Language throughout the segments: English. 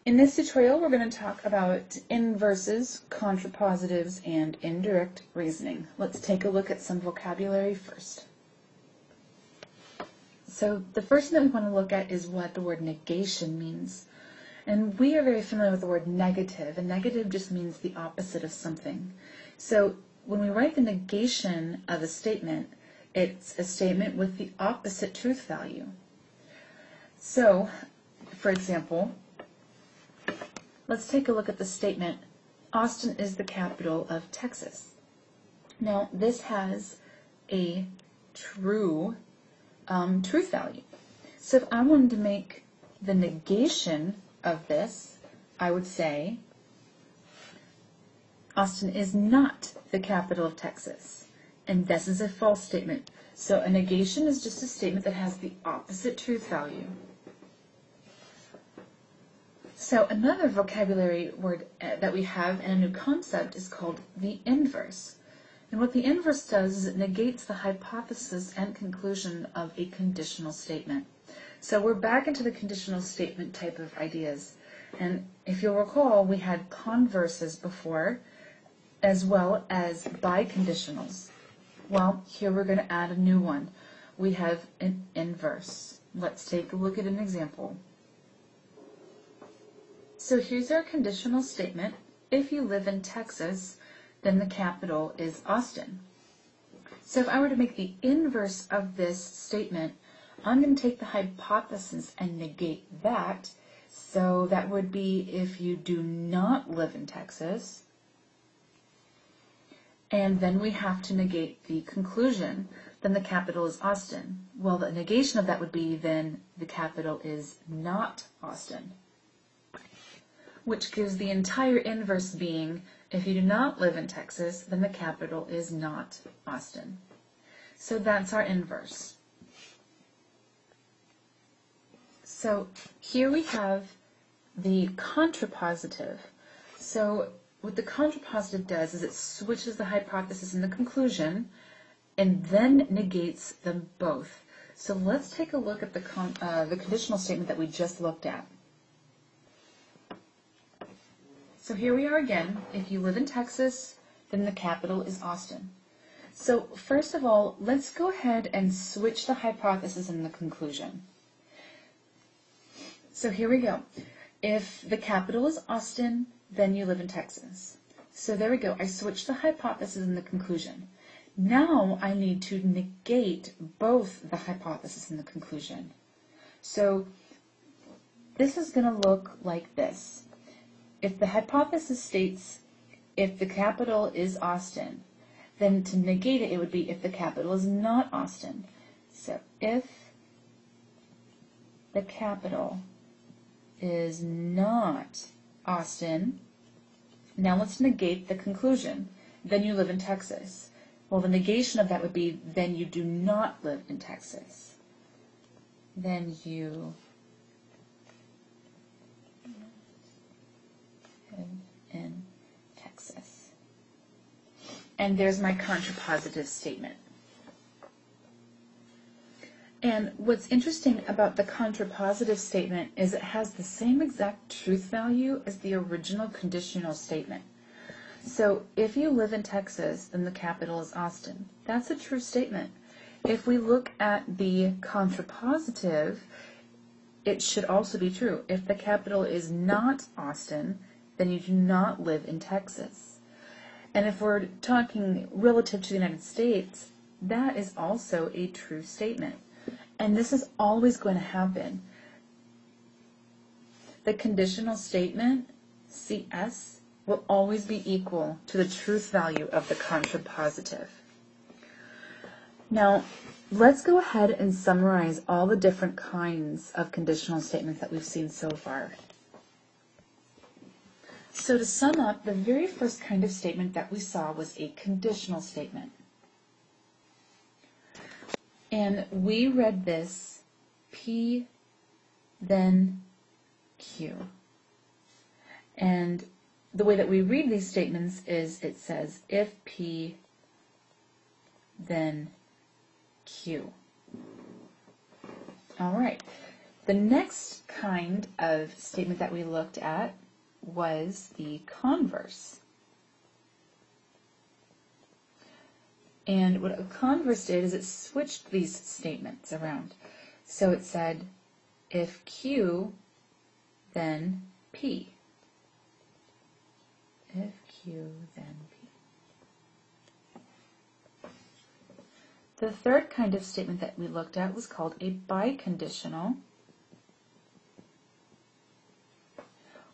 In this tutorial, we're going to talk about inverses, contrapositives, and indirect reasoning. Let's take a look at some vocabulary first. So the first thing that we want to look at is what the word negation means. And we are very familiar with the word negative, and negative just means the opposite of something. So when we write the negation of a statement, it's a statement with the opposite truth value. So, for example, let's take a look at the statement, Austin is the capital of Texas. Now, this has a true truth value. So if I wanted to make the negation of this, I would say, Austin is not the capital of Texas. And this is a false statement. So a negation is just a statement that has the opposite truth value. So another vocabulary word that we have in a new concept is called the inverse. And what the inverse does is it negates the hypothesis and conclusion of a conditional statement. So we're back into the conditional statement type of ideas. And if you'll recall, we had converses before, as well as biconditionals. Well, here we're going to add a new one. We have an inverse. Let's take a look at an example. So here's our conditional statement. If you live in Texas, then the capital is Austin. So if I were to make the inverse of this statement, I'm going to take the hypothesis and negate that. So that would be if you do not live in Texas. And then we have to negate the conclusion, then the capital is Austin. Well, the negation of that would be then the capital is not Austin, which gives the entire inverse being, if you do not live in Texas, then the capital is not Austin. So that's our inverse. So here we have the contrapositive. So what the contrapositive does is it switches the hypothesis and the conclusion and then negates them both. So let's take a look at the conditional statement that we just looked at. So here we are again. If you live in Texas, then the capital is Austin. So first of all, let's go ahead and switch the hypothesis and the conclusion. So here we go. If the capital is Austin, then you live in Texas. So there we go. I switched the hypothesis and the conclusion. Now I need to negate both the hypothesis and the conclusion. So this is going to look like this. If the hypothesis states if the capital is Austin, then to negate it, it would be if the capital is not Austin. So if the capital is not Austin, now let's negate the conclusion. Then you live in Texas. Well, the negation of that would be then you do not live in Texas. Then you live in Texas. And there's my contrapositive statement. And what's interesting about the contrapositive statement is it has the same exact truth value as the original conditional statement. So if you live in Texas, then the capital is Austin. That's a true statement. If we look at the contrapositive, it should also be true. If the capital is not Austin, then you do not live in Texas. And if we're talking relative to the United States, that is also a true statement. And this is always going to happen. The conditional statement, CS, will always be equal to the truth value of the contrapositive. Now, let's go ahead and summarize all the different kinds of conditional statements that we've seen so far. So to sum up, the very first kind of statement that we saw was a conditional statement. And we read this, P, then Q. And the way that we read these statements is it says, if P, then Q. All right. The next kind of statement that we looked at was the converse. And what a converse did is it switched these statements around. So it said, if Q, then P. If Q, then P. The third kind of statement that we looked at was called a biconditional,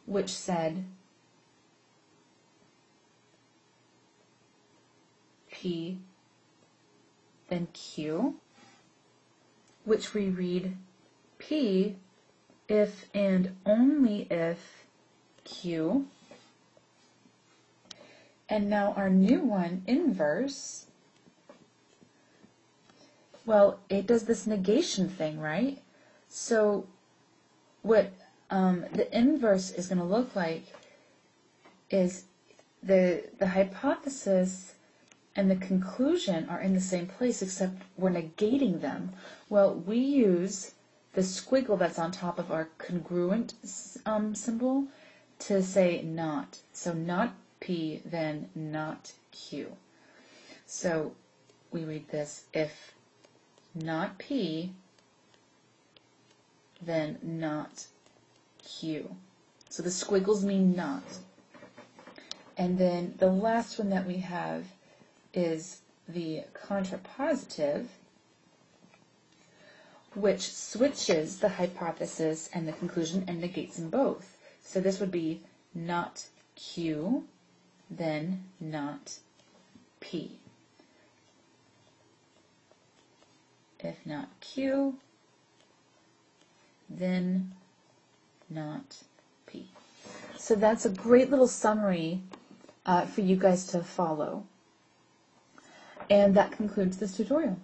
which said P, then Q, which we read P if and only if Q. And now our new one, inverse, well, it does this negation thing, right? So what the inverse is going to look like is the hypothesis and the conclusion are in the same place, except we're negating them. Well, we use the squiggle that's on top of our congruent symbol to say not. So not P, then not Q. So we read this, if not P, then not Q. So the squiggles mean not. And then the last one that we have is the contrapositive, which switches the hypothesis and the conclusion and negates them both. So this would be not Q, then not P. If not Q, then not P. So that's a great little summary for you guys to follow. And that concludes this tutorial.